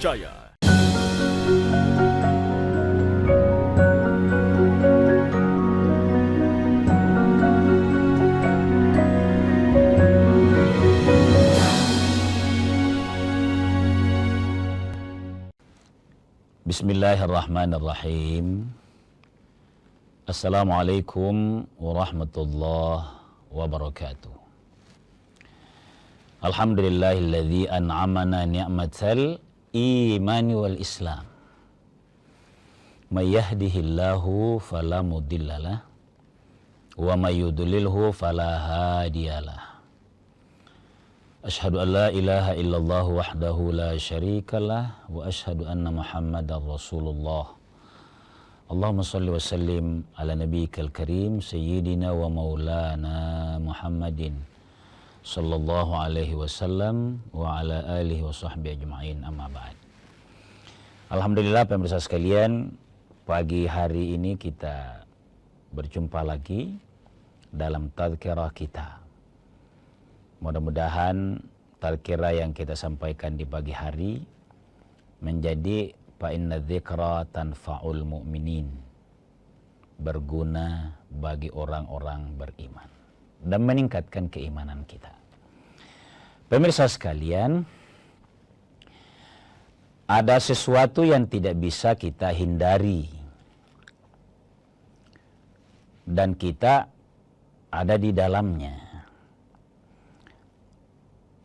terpercaya. Bismillahirrahmanirrahim. Assalamualaikum warahmatullahi wabarakatuh. Alhamdulillahilladzi an'amana ni'matal imani wal islam. May yahdihillahu fala mudhillalah wa may yudlilhu fala hadiyalah. Asyhadu an la ilaha illallah wahdahu la syarikalah wa asyhadu anna Muhammadar Rasulullah. Allahumma shalli wa sallim ala nabiyyikal karim sayyidina wa maulana Muhammadin sallallahu alaihi wasallam wa ala alihi wa sahbihi ajma'in, amma ba'd. Alhamdulillah pemirsa sekalian, pagi hari ini kita berjumpa lagi dalam tazkirah kita. Mudah-mudahan tazkirah yang kita sampaikan di pagi hari menjadi fa inna dzikra tanfa'ul mu'minin, berguna bagi orang-orang beriman dan meningkatkan keimanan kita. Pemirsa sekalian, ada sesuatu yang tidak bisa kita hindari dan kita ada di dalamnya.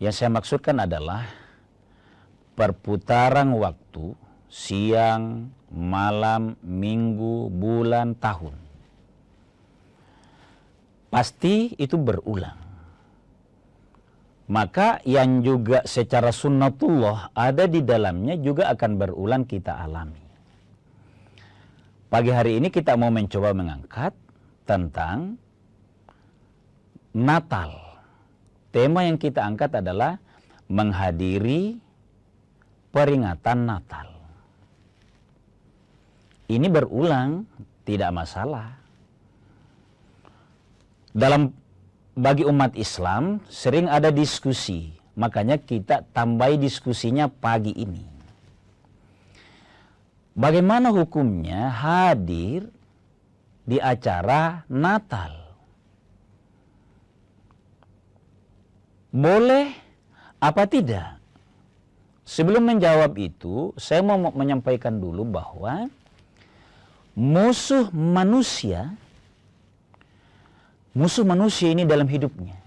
Yang saya maksudkan adalah perputaran waktu, siang, malam, minggu, bulan, tahun. Pasti itu berulang. Maka yang juga secara sunnatullah ada di dalamnya juga akan berulang kita alami. Pagi hari ini kita mau mencoba mengangkat tentang Natal. Tema yang kita angkat adalah menghadiri peringatan Natal. Ini berulang, tidak masalah. Bagi umat Islam sering ada diskusi, makanya kita tambahi diskusinya pagi ini. Bagaimana hukumnya hadir di acara Natal? Boleh apa tidak? Sebelum menjawab itu, saya mau menyampaikan dulu bahwa musuh manusia ini dalam hidupnya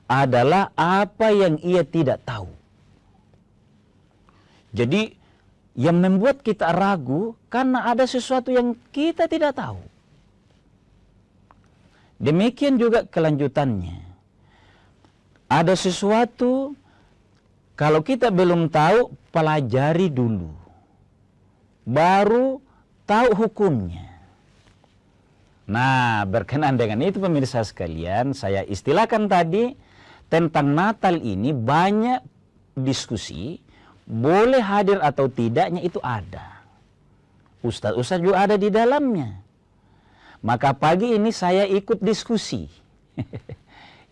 adalah apa yang ia tidak tahu. Jadi yang membuat kita ragu karena ada sesuatu yang kita tidak tahu. Demikian juga kelanjutannya. Ada sesuatu, kalau kita belum tahu, pelajari dulu. Baru tahu hukumnya. Nah, berkenaan dengan itu pemirsa sekalian, saya istilahkan tadi tentang Natal ini banyak diskusi, boleh hadir atau tidaknya itu ada. Ustaz-ustaz juga ada di dalamnya. Maka pagi ini saya ikut diskusi.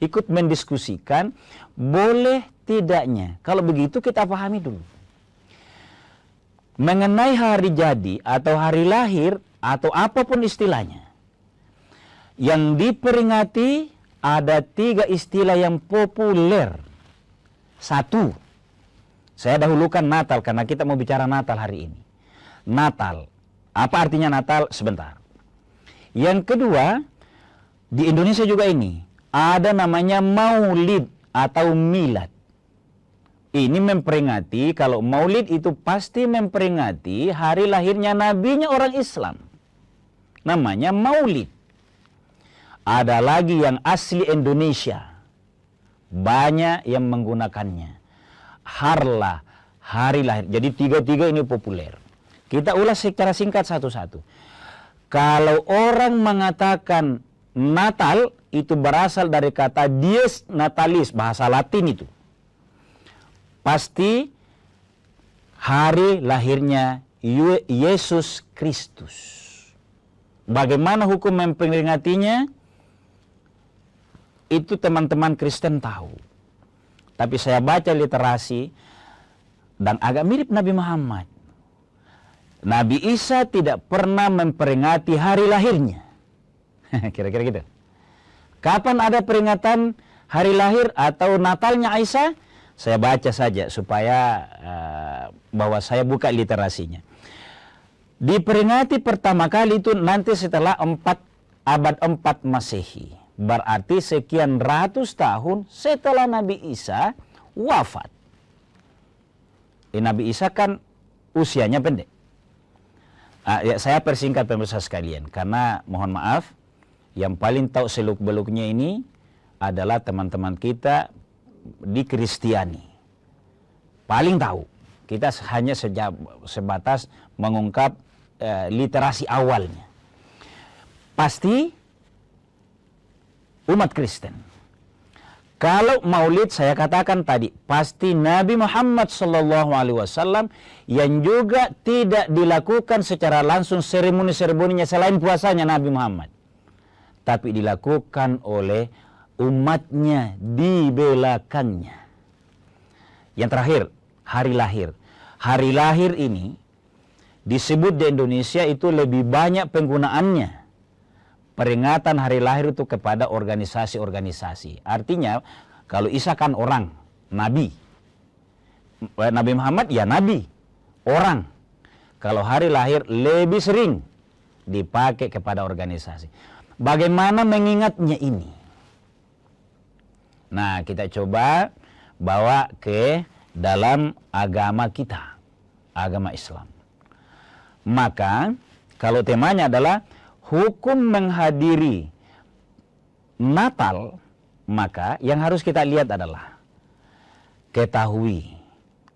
Ikut mendiskusikan boleh tidaknya. Kalau begitu kita pahami dulu. Mengenai hari jadi atau hari lahir atau apapun istilahnya. Yang diperingati ada 3 istilah yang populer. 1, saya dahulukan Natal karena kita mau bicara Natal hari ini. Natal. Apa artinya Natal? Sebentar. Yang kedua, di Indonesia juga ini. Ada namanya maulid atau milad. Ini memperingati, kalau maulid itu pasti memperingati hari lahirnya nabinya orang Islam. Namanya maulid. Ada lagi yang asli Indonesia. Banyak yang menggunakannya. Harlah, hari lahir. Jadi 3 ini populer. Kita ulas secara singkat satu-satu. Kalau orang mengatakan Natal, itu berasal dari kata dies natalis, bahasa Latin itu. Pasti hari lahirnya Yesus Kristus. Bagaimana hukum memperingatinya? Itu teman-teman Kristen tahu. Tapi saya baca literasi, dan agak mirip Nabi Muhammad. Nabi Isa tidak pernah memperingati hari lahirnya. Kira-kira gitu. Kapan ada peringatan hari lahir atau Natalnya Isa? Saya baca saja supaya bahwa saya buka literasinya. Diperingati pertama kali itu nanti setelah abad 4 Masehi. Berarti sekian ratus tahun setelah Nabi Isa wafat. Nabi Isa kan usianya pendek. Ya, saya persingkat pemirsa sekalian, karena mohon maaf, yang paling tahu seluk-beluknya ini adalah teman-teman kita di Kristiani. Paling tahu. Kita hanya sebatas mengungkap literasi awalnya. Pasti umat Kristen. Kalau maulid saya katakan tadi, pasti Nabi Muhammad SAW yang juga tidak dilakukan secara langsung seremoni-seremoninya selain puasanya Nabi Muhammad. Tapi dilakukan oleh umatnya di belakangnya. Yang terakhir, hari lahir. Hari lahir ini disebut di Indonesia itu lebih banyak penggunaannya. Peringatan hari lahir itu kepada organisasi-organisasi. Artinya, kalau Isa kan orang, nabi. Nabi Muhammad ya nabi, orang. Kalau hari lahir lebih sering dipakai kepada organisasi. Bagaimana mengingatnya ini? Nah, kita coba bawa ke dalam agama kita, agama Islam. Maka, kalau temanya adalah hukum menghadiri Natal, maka yang harus kita lihat adalah ketahui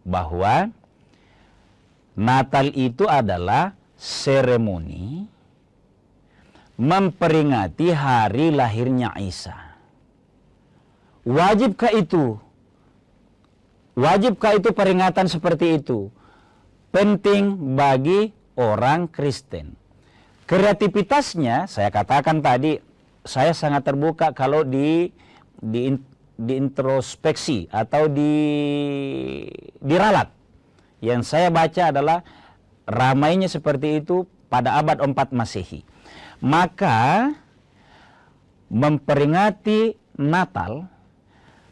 bahwa Natal itu adalah seremoni memperingati hari lahirnya Isa. Wajibkah itu? Wajibkah itu peringatan seperti itu? Penting bagi orang Kristen. Kreativitasnya, saya katakan tadi, saya sangat terbuka kalau di introspeksi atau diralat. Yang saya baca adalah ramainya seperti itu pada abad 4 Masehi. Maka memperingati Natal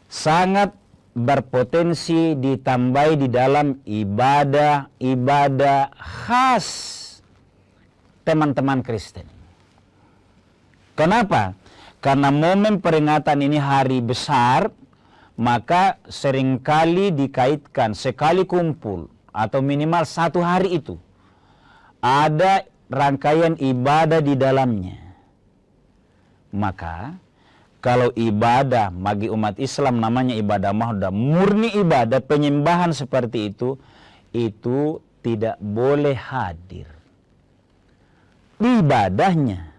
sangat berpotensi ditambahi di dalam ibadah-ibadah khas teman-teman Kristen. Kenapa? Karena momen peringatan ini hari besar, maka seringkali dikaitkan sekali kumpul atau minimal satu hari itu ada rangkaian ibadah di dalamnya. Maka kalau ibadah bagi umat Islam namanya ibadah mahdoh, murni ibadah penyembahan seperti itu tidak boleh hadir ibadahnya.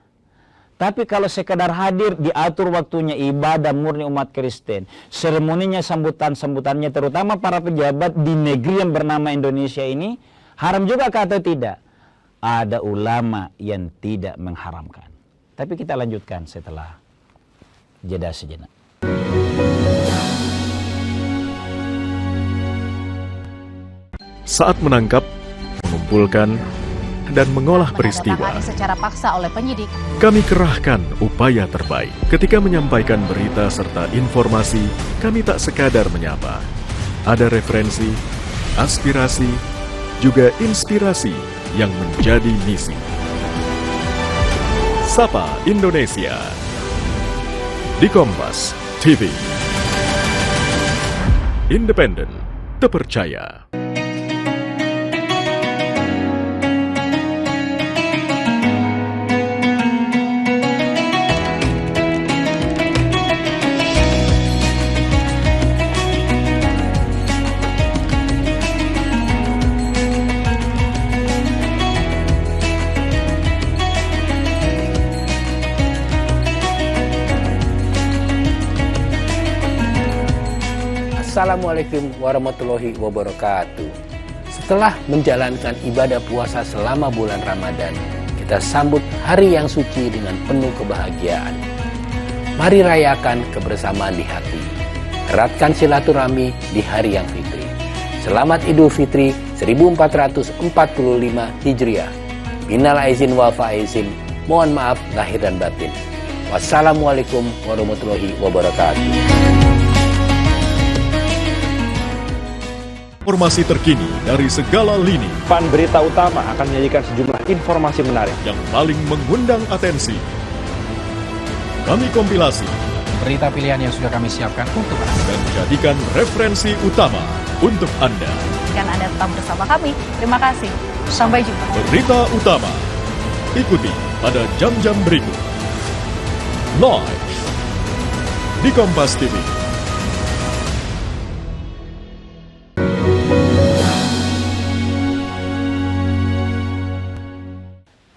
Tapi kalau sekedar hadir, diatur waktunya ibadah murni umat Kristen, seremoninya, sambutannya terutama para pejabat di negeri yang bernama Indonesia ini, haram juga atau tidak? Ada ulama yang tidak mengharamkan. Tapi kita lanjutkan setelah jeda sejenak. Saat menangkap, mengumpulkan, dan mengolah peristiwa, secara paksa oleh penyidik, kami kerahkan upaya terbaik. Ketika menyampaikan berita serta informasi, kami tak sekadar menyapa. Ada referensi, aspirasi, juga inspirasi yang menjadi misi. Sapa Indonesia di Kompas TV. Independen, terpercaya. Assalamualaikum warahmatullahi wabarakatuh. Setelah menjalankan ibadah puasa selama bulan Ramadan, kita sambut hari yang suci dengan penuh kebahagiaan. Mari rayakan kebersamaan di hati. Eratkan silaturahmi di hari yang fitri. Selamat Idul Fitri 1445 Hijriah. Minal aizin wal faizin. Mohon maaf lahir dan batin. Wassalamualaikum warahmatullahi wabarakatuh. Informasi terkini dari segala lini Pan Berita Utama akan menyajikan sejumlah informasi menarik yang paling mengundang atensi. Kami kompilasi berita pilihan yang sudah kami siapkan untuk Anda dan jadikan referensi utama untuk Anda. Dan Anda tetap bersama kami. Terima kasih. Sampai jumpa. Berita utama ikuti pada jam-jam berikut. Live di Kompas TV.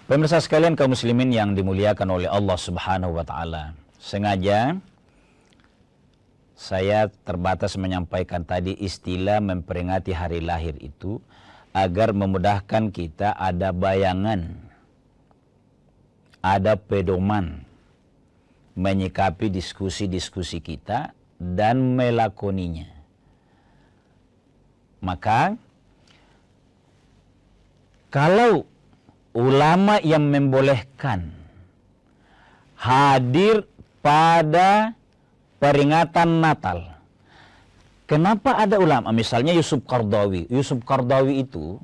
Pemirsa sekalian kaum muslimin yang dimuliakan oleh Allah Subhanahu wa taala. Sengaja saya terbatas menyampaikan tadi istilah memperingati hari lahir itu agar memudahkan kita ada bayangan, ada pedoman menyikapi diskusi-diskusi kita dan melakoninya. Maka kalau ulama yang membolehkan hadir pada peringatan Natal, kenapa ada ulama misalnya Yusuf Qaradawi? Yusuf Qaradawi itu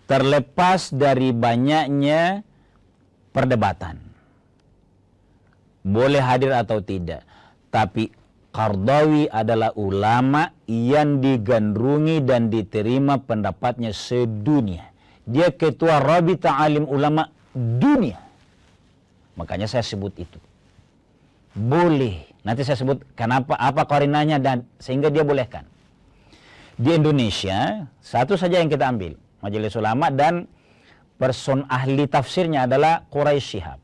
terlepas dari banyaknya perdebatan boleh hadir atau tidak, tapi Qaradawi adalah ulama yang digandrungi dan diterima pendapatnya sedunia. Dia ketua Rabita Alim Ulama dunia. Makanya saya sebut itu. Boleh. Nanti saya sebut kenapa, apa korinanya dan sehingga dia bolehkan. Di Indonesia, satu saja yang kita ambil. Majelis Ulama dan person ahli tafsirnya adalah Quraisy Shihab.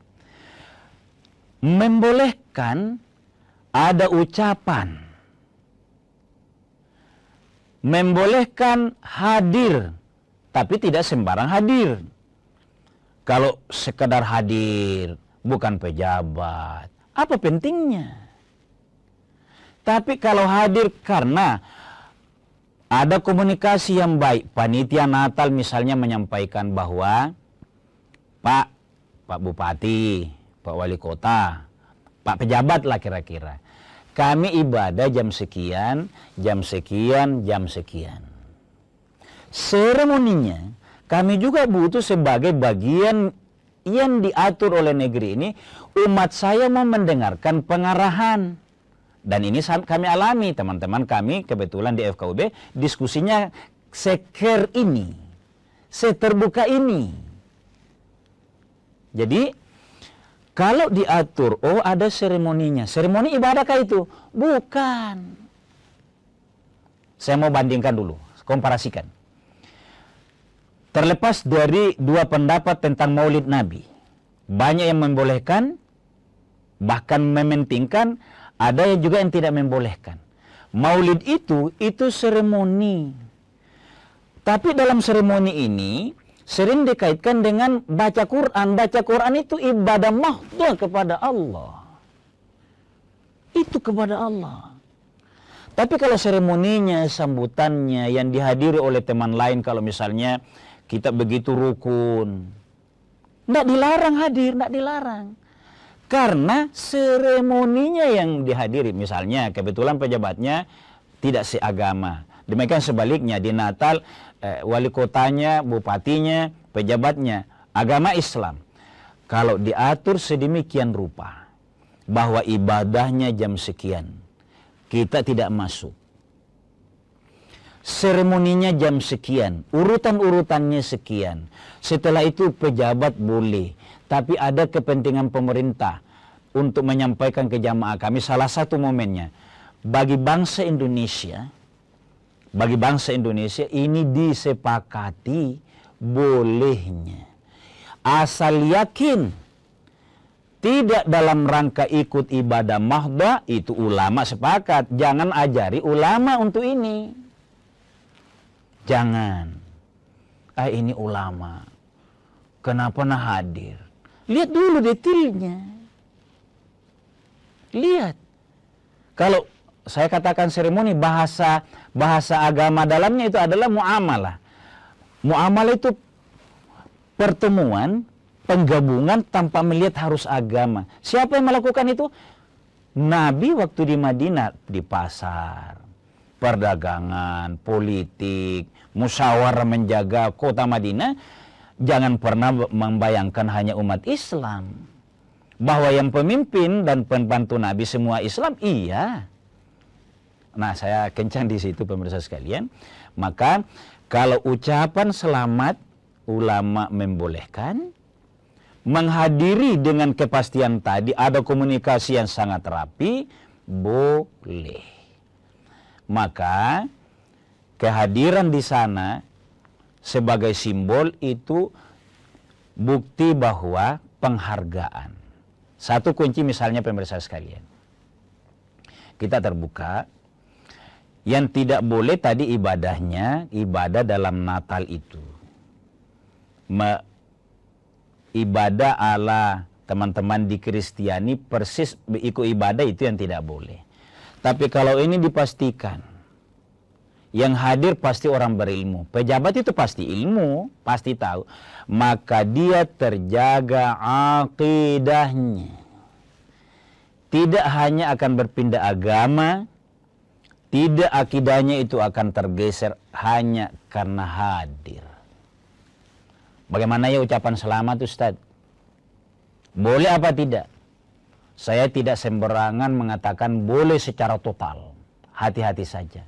Membolehkan ada ucapan. Membolehkan hadir. Tapi tidak sembarang hadir. Kalau sekedar hadir, bukan pejabat, apa pentingnya? Tapi kalau hadir karena ada komunikasi yang baik, panitia Natal misalnya menyampaikan bahwa Pak Bupati, Pak Wali Kota, Pak pejabat lah kira-kira, kami ibadah jam sekian, jam sekian, jam sekian. Seremoninya kami juga butuh sebagai bagian yang diatur oleh negeri ini. Umat saya mau mendengarkan pengarahan. Dan ini kami alami, teman-teman kami kebetulan di FKUB diskusinya seker ini, seterbuka ini. Jadi kalau diatur, oh ada seremoninya. Seremoni ibadahkah itu? Bukan. Saya mau bandingkan dulu, komparasikan. Terlepas dari dua pendapat tentang maulid Nabi, banyak yang membolehkan, bahkan mementingkan, ada juga yang tidak membolehkan. Maulid itu seremoni. Tapi dalam seremoni ini, sering dikaitkan dengan baca Quran. Baca Quran itu ibadah mahdhah kepada Allah. Itu kepada Allah. Tapi kalau seremoninya, sambutannya yang dihadiri oleh teman lain, kalau misalnya kita begitu rukun, tidak dilarang hadir, tidak dilarang. Karena seremoninya yang dihadiri, misalnya kebetulan pejabatnya tidak seagama. Demikian sebaliknya di Natal, wali kotanya, bupatinya, pejabatnya, agama Islam. Kalau diatur sedemikian rupa, bahwa ibadahnya jam sekian, kita tidak masuk. Seremoninya jam sekian, urutan-urutannya sekian. Setelah itu pejabat boleh, tapi ada kepentingan pemerintah untuk menyampaikan ke jamaah kami. Salah satu momennya, bagi bangsa Indonesia ini disepakati bolehnya. Asal yakin tidak dalam rangka ikut ibadah mahdhah, itu ulama sepakat. Jangan ajari ulama untuk ini. Jangan. Ini ulama. Kenapa nah hadir? Lihat dulu detailnya. Lihat. Kalau saya katakan seremoni, bahasa agama dalamnya itu adalah muamalah. Muamalah itu pertemuan, penggabungan tanpa melihat harus agama. Siapa yang melakukan itu? Nabi waktu di Madinah, di pasar, perdagangan, politik, musyawarah menjaga kota Madinah. Jangan pernah membayangkan hanya umat Islam. Bahwa yang pemimpin dan pembantu Nabi semua Islam, iya. Nah, saya kencang di situ pemirsa sekalian. Maka kalau ucapan selamat ulama membolehkan, menghadiri dengan kepastian tadi, ada komunikasi yang sangat rapi, boleh. Maka kehadiran di sana sebagai simbol itu bukti bahwa penghargaan. Satu kunci misalnya pemirsa sekalian, kita terbuka. Yang tidak boleh tadi ibadahnya, ibadah dalam Natal itu. Ibadah ala teman-teman di Kristiani persis ikut ibadah itu yang tidak boleh. Tapi kalau ini dipastikan, yang hadir pasti orang berilmu. Pejabat itu pasti ilmu, pasti tahu. Maka dia terjaga akidahnya. Tidak hanya akan berpindah agama, tidak akidahnya itu akan tergeser hanya karena hadir. Bagaimana ya ucapan selamat Ustaz? Boleh apa tidak? Saya tidak sembarangan mengatakan boleh secara total. Hati-hati saja.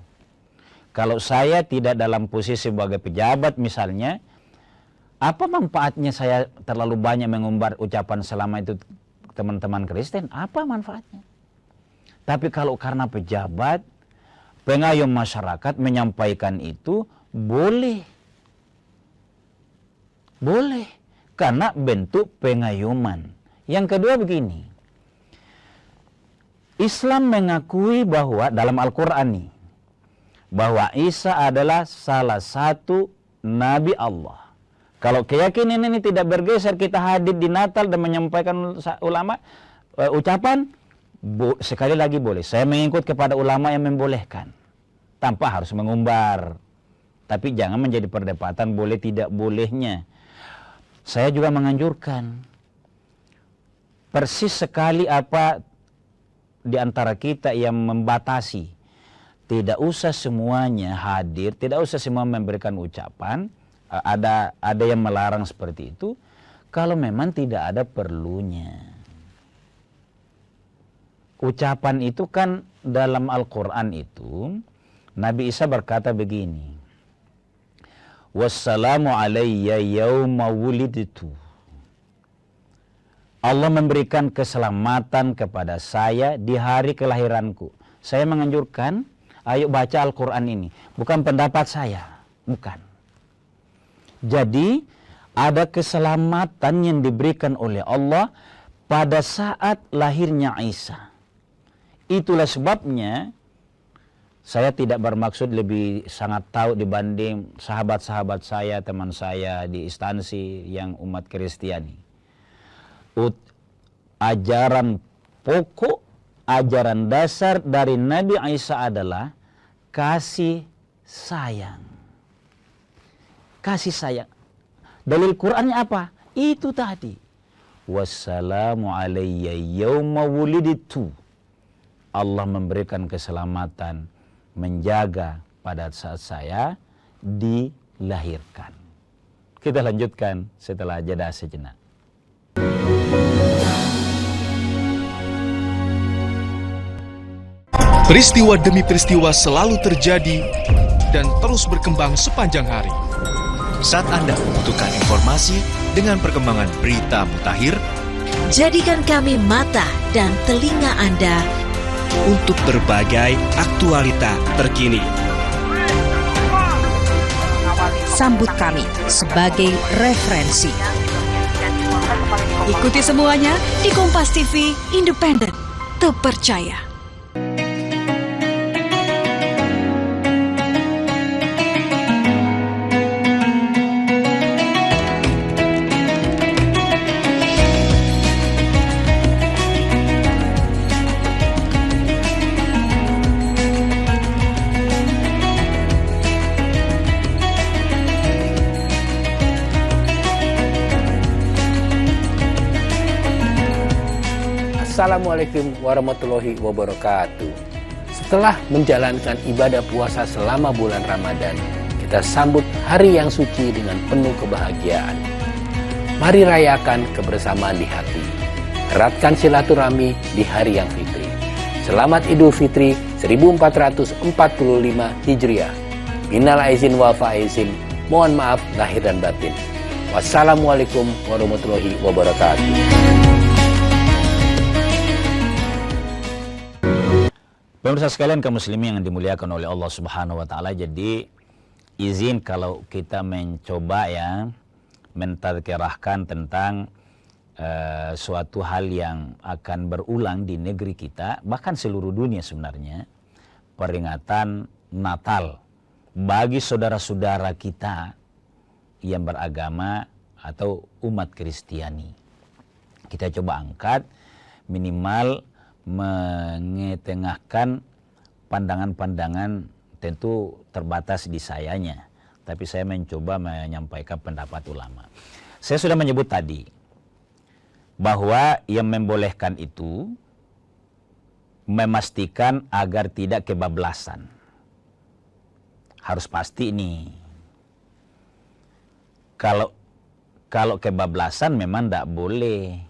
Kalau saya tidak dalam posisi sebagai pejabat misalnya, apa manfaatnya saya terlalu banyak mengumbar ucapan selamat itu teman-teman Kristen? Apa manfaatnya? Tapi kalau karena pejabat, pengayom masyarakat menyampaikan itu, boleh. Boleh. Karena bentuk pengayuman. Yang kedua begini. Islam mengakui bahwa dalam Al-Quran ini, bahwa Isa adalah salah satu Nabi Allah. Kalau keyakinan ini tidak bergeser, kita hadir di Natal dan menyampaikan ulama ucapan, sekali lagi boleh. Saya mengikut kepada ulama yang membolehkan, tanpa harus mengumbar. Tapi jangan menjadi perdebatan boleh tidak bolehnya. Saya juga menganjurkan, persis sekali apa di antara kita yang membatasi. Tidak usah semuanya hadir, tidak usah semua memberikan ucapan. Ada yang melarang seperti itu, kalau memang tidak ada perlunya. Ucapan itu kan dalam Al-Quran itu, Nabi Isa berkata begini, wassalamu alayya yawma wulidtu. Allah memberikan keselamatan kepada saya di hari kelahiranku. Saya menganjurkan, ayo baca Al-Quran ini. Bukan pendapat saya, bukan. Jadi ada keselamatan yang diberikan oleh Allah pada saat lahirnya Isa. Itulah sebabnya saya tidak bermaksud lebih sangat tahu dibanding sahabat-sahabat saya, teman saya di instansi yang umat Kristiani. Ajaran pokok, ajaran dasar dari Nabi Isa adalah kasih sayang. Kasih sayang. Dalil Qur'annya apa? Itu tadi. Wassalamu alayya yawma wulidtu. Allah memberikan keselamatan, menjaga pada saat saya dilahirkan. Kita lanjutkan setelah jeda sejenak. Peristiwa demi peristiwa selalu terjadi dan terus berkembang sepanjang hari. Saat Anda membutuhkan informasi dengan perkembangan berita mutakhir, jadikan kami mata dan telinga Anda untuk berbagai aktualita terkini. Sambut kami sebagai referensi. Ikuti semuanya di Kompas TV, independen, terpercaya. Wassalamualaikum warahmatullahi wabarakatuh. Setelah menjalankan ibadah puasa selama bulan Ramadan, kita sambut hari yang suci dengan penuh kebahagiaan. Mari rayakan kebersamaan di hati. Eratkan silaturahmi di hari yang fitri. Selamat Idul Fitri 1445 Hijriah. Minal aizin wal faizin. Mohon maaf lahir dan batin. Wassalamualaikum warahmatullahi wabarakatuh. Pemirsa sekalian kaum muslimin yang dimuliakan oleh Allah Subhanahu wa taala, jadi izin kalau kita mencoba mentadkirahkan tentang suatu hal yang akan berulang di negeri kita, bahkan seluruh dunia sebenarnya, peringatan Natal bagi saudara-saudara kita yang beragama atau umat Kristiani. Kita coba angkat minimal mengetengahkan pandangan-pandangan, tentu terbatas di sayanya, tapi saya mencoba menyampaikan pendapat ulama. Saya sudah menyebut tadi bahwa yang membolehkan itu memastikan agar tidak kebablasan. Harus pasti nih. Kalau kebablasan memang tidak boleh,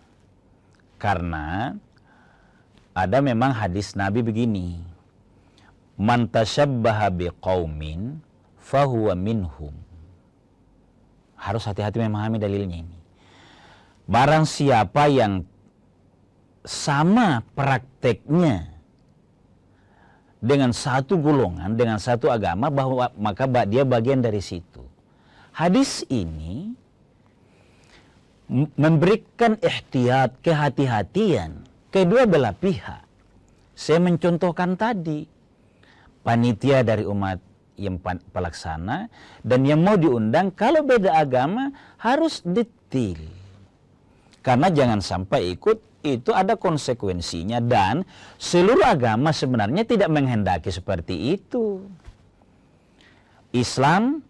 karena ada memang hadis Nabi begini, man tashabbaha biqaumin fahuwa minhum. Harus hati-hati memahami dalilnya ini. Barang siapa yang sama prakteknya dengan satu golongan, dengan satu agama, maka dia bagian dari situ. Hadis ini memberikan ihtiyat, kehati-hatian kedua belah pihak. Saya mencontohkan tadi, panitia dari umat yang pelaksana dan yang mau diundang, kalau beda agama harus detail. Karena jangan sampai ikut, itu ada konsekuensinya, dan seluruh agama sebenarnya tidak menghendaki seperti itu. Islam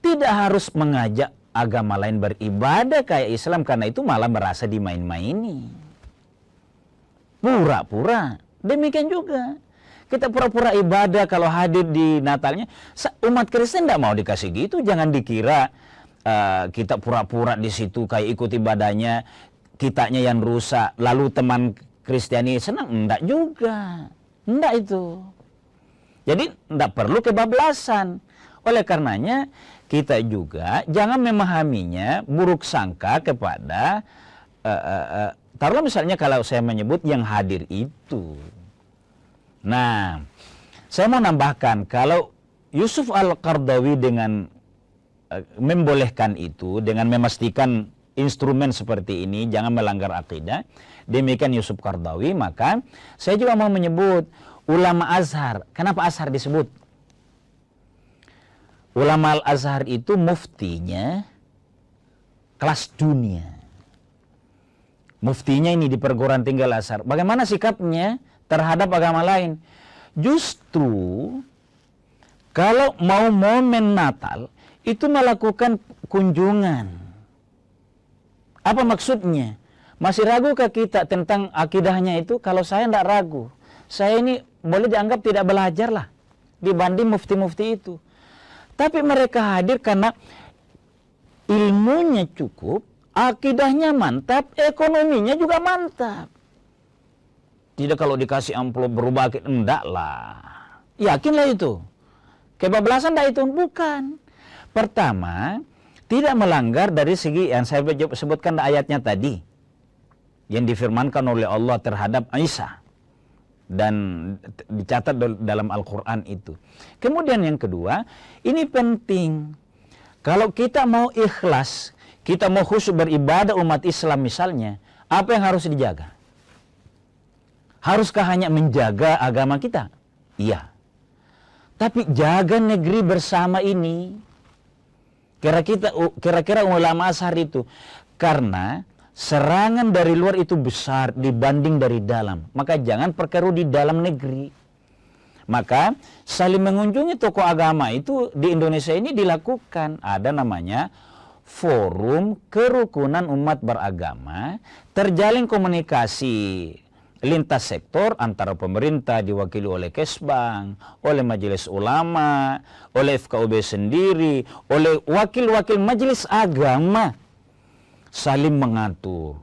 tidak harus mengajak agama lain beribadah kayak Islam, karena itu malah merasa dimain-maini. Pura-pura. Demikian juga kita pura-pura ibadah kalau hadir di Natalnya. Umat Kristen tidak mau dikasih gitu. Jangan dikira kita pura-pura di situ kayak ikut ibadahnya, kitanya yang rusak, lalu teman Kristiani senang. Enggak juga. Enggak itu. Jadi enggak perlu kebablasan. Oleh karenanya kita juga jangan memahaminya buruk sangka kepada taruhlah misalnya kalau saya menyebut yang hadir itu. Nah, saya mau nambahkan, kalau Yusuf Al-Qaradawi dengan membolehkan itu, dengan memastikan instrumen seperti ini jangan melanggar akidah, demikian Yusuf Qaradawi, maka saya juga mau menyebut ulama Azhar. Kenapa Azhar disebut? Ulama Al-Azhar itu muftinya kelas dunia. Muftinya ini di perguruan tinggi Al-Azhar. Bagaimana sikapnya terhadap agama lain? Justru kalau mau momen Natal itu melakukan kunjungan. Apa maksudnya? Masih ragukah kita tentang akidahnya itu? Kalau saya tidak ragu. Saya ini boleh dianggap tidak belajar lah dibanding mufti-mufti itu. Tapi mereka hadir karena ilmunya cukup, akidahnya mantap, ekonominya juga mantap. Tidak kalau dikasih amplop berubah, enggak lah. Yakinlah itu. Kebablasan enggak itu? Bukan. Pertama, tidak melanggar dari segi yang saya sebutkan ayatnya tadi, yang difirmankan oleh Allah terhadap Isa dan dicatat dalam Al-Quran itu. Kemudian yang kedua, ini penting. Kalau kita mau ikhlas, kita mau khusyuk beribadah umat Islam misalnya, apa yang harus dijaga? Haruskah hanya menjaga agama kita? Iya. Tapi jaga negeri bersama ini. Kira-kira ulama Azhar itu, karena serangan dari luar itu besar dibanding dari dalam. Maka jangan perkeruh di dalam negeri. Maka saling mengunjungi tokoh agama itu di Indonesia ini dilakukan. Ada namanya Forum Kerukunan Umat Beragama. Terjalin komunikasi lintas sektor antara pemerintah diwakili oleh Kesbang, oleh Majelis Ulama, oleh FKUB sendiri, oleh wakil-wakil Majelis Agama saling mengatur.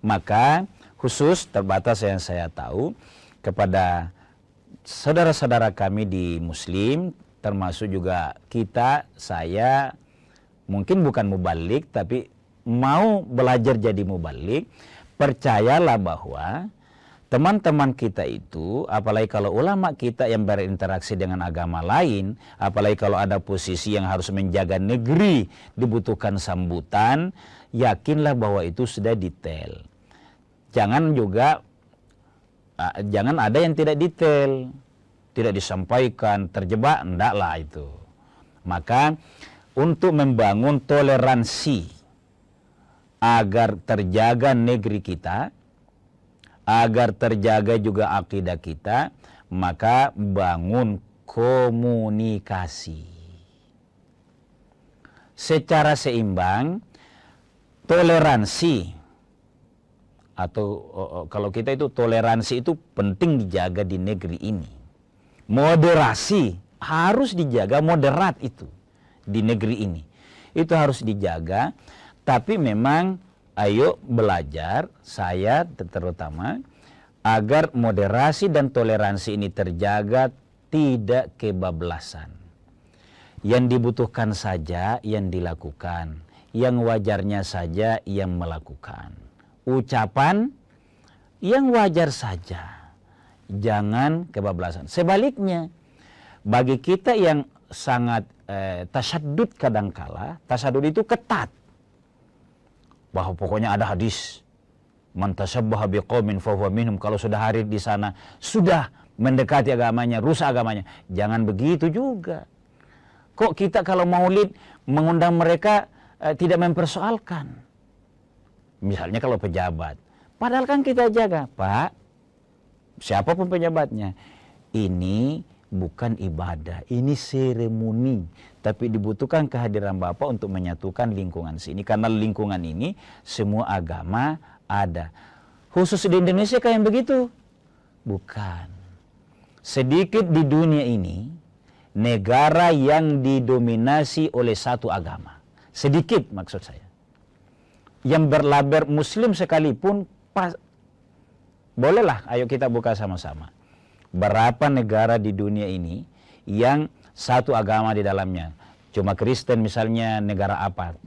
Maka khusus terbatas yang saya tahu kepada saudara-saudara kami di Muslim, termasuk juga kita, saya mungkin bukan mubalik tapi mau belajar jadi mubalik. Percayalah bahwa teman-teman kita itu, apalagi kalau ulama kita yang berinteraksi dengan agama lain, apalagi kalau ada posisi yang harus menjaga negeri, dibutuhkan sambutan, yakinlah bahwa itu sudah detail. Jangan ada yang tidak detail, tidak disampaikan, terjebak, endaklah itu. Maka untuk membangun toleransi agar terjaga negeri kita, agar terjaga juga akidah kita, maka bangun komunikasi secara seimbang. Toleransi atau kalau kita itu toleransi itu penting dijaga di negeri ini. Moderasi harus dijaga, moderat itu di negeri ini. Itu harus dijaga, tapi memang ayo belajar, saya terutama, agar moderasi dan toleransi ini terjaga, tidak kebablasan. Yang dibutuhkan saja yang dilakukan, yang wajarnya saja yang melakukan. Ucapan yang wajar saja, jangan kebablasan. Sebaliknya, bagi kita yang sangat tasyadud kadangkala, tasyadud itu ketat, bahwa pokoknya ada hadis, man tashabbaha biqaumin fahuwa minhum, kalau sudah hadir di sana sudah mendekati agamanya, rusak agamanya. Jangan begitu juga. Kok kita kalau maulid mengundang mereka tidak mempersoalkan? Misalnya kalau pejabat, padahal kan kita jaga, Pak, siapapun pejabatnya, ini bukan ibadah, ini seremoni, tapi dibutuhkan kehadiran Bapak untuk menyatukan lingkungan sini, karena lingkungan ini semua agama ada. Khusus di Indonesia kayak begitu? Bukan. Sedikit di dunia ini negara yang didominasi oleh satu agama. Sedikit maksud saya. Yang berlaber Muslim sekalipun, bolehlah ayo kita buka sama-sama. Berapa negara di dunia ini yang satu agama di dalamnya? Cuma Kristen misalnya, negara apa?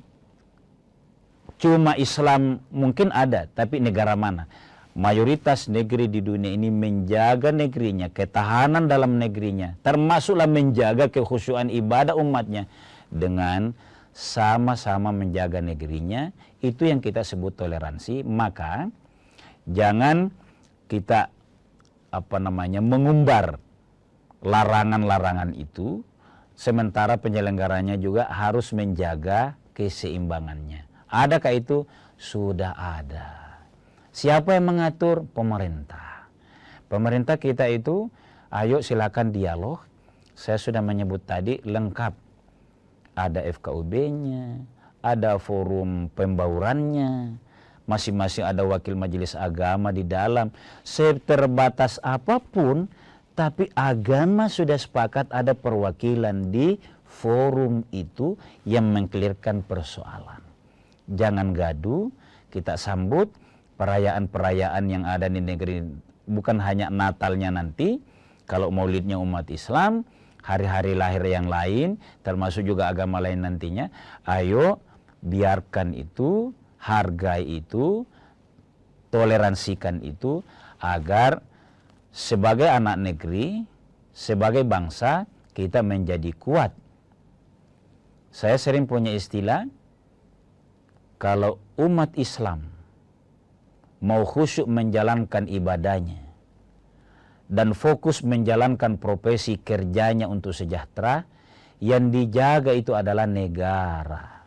Cuma Islam mungkin ada, tapi negara mana? Mayoritas negeri di dunia ini menjaga negerinya, ketahanan dalam negerinya, termasuklah menjaga kekhusyuan ibadah umatnya dengan sama-sama menjaga negerinya. Itu yang kita sebut toleransi. Maka jangan kita mengumbar larangan-larangan itu, sementara penyelenggaranya juga harus menjaga keseimbangannya. Adakah itu? Sudah ada. Siapa yang mengatur? Pemerintah. Pemerintah kita itu, ayo silakan dialog. Saya sudah menyebut tadi lengkap. Ada FKUB-nya, ada forum pembaurannya, masing-masing ada wakil majelis agama di dalam. Seterbatas apapun, tapi agama sudah sepakat ada perwakilan di forum itu yang mengkelirkan persoalan. Jangan gaduh, kita sambut perayaan-perayaan yang ada di negeri, bukan hanya Natalnya nanti, kalau maulidnya umat Islam, hari-hari lahir yang lain, termasuk juga agama lain nantinya. Ayo biarkan itu, hargai itu, toleransikan itu, agar sebagai anak negeri, sebagai bangsa, kita menjadi kuat. Saya sering punya istilah, kalau umat Islam mau khusyuk menjalankan ibadahnya dan fokus menjalankan profesi kerjanya untuk sejahtera, yang dijaga itu adalah negara.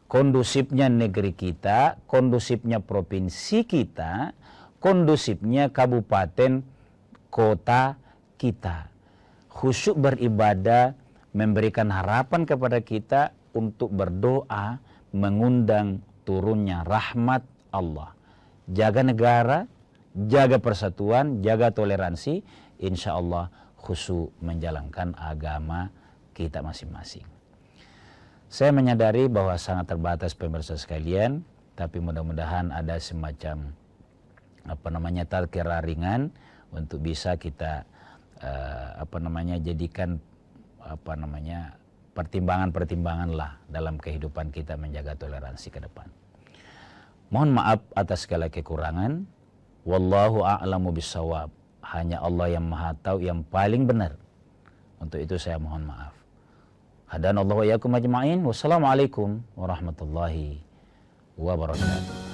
Kondusifnya negeri kita, kondusifnya provinsi kita, kondusifnya kabupaten kota kita. Khusyuk beribadah, memberikan harapan kepada kita untuk berdoa, mengundang turunnya rahmat Allah. jaga negara, jaga persatuan, jaga toleransi, insya Allah khusyuk menjalankan agama kita masing-masing. Saya menyadari bahwa sangat terbatas pemirsa sekalian, tapi mudah-mudahan ada semacam tazkirah ringan untuk bisa kita jadikan pertimbangan-pertimbangan lah dalam kehidupan kita menjaga toleransi ke depan. Mohon maaf atas segala kekurangan. Wallahu a'lamu bissawab. Hanya Allah yang Maha Tahu yang paling benar. Untuk itu saya mohon maaf. Hadanallahu wa iyyakum ajma'in. Wassalamualaikum warahmatullahi wabarakatuh.